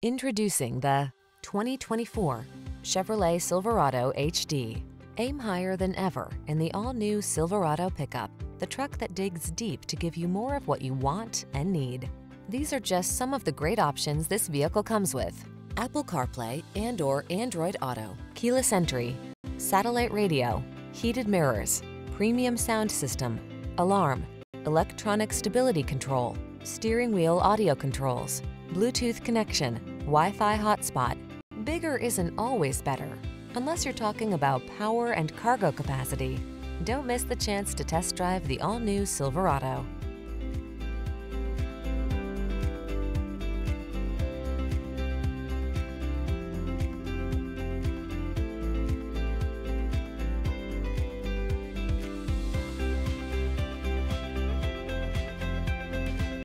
Introducing the 2024 Chevrolet Silverado HD. Aim higher than ever in the all-new Silverado pickup, the truck that digs deep to give you more of what you want and need. These are just some of the great options this vehicle comes with: Apple CarPlay and/or Android Auto, keyless entry, satellite radio, heated mirrors, premium sound system, alarm, electronic stability control, steering wheel audio controls, Bluetooth connection, Wi-Fi hotspot. Bigger isn't always better, unless you're talking about power and cargo capacity. Don't miss the chance to test drive the all-new Silverado.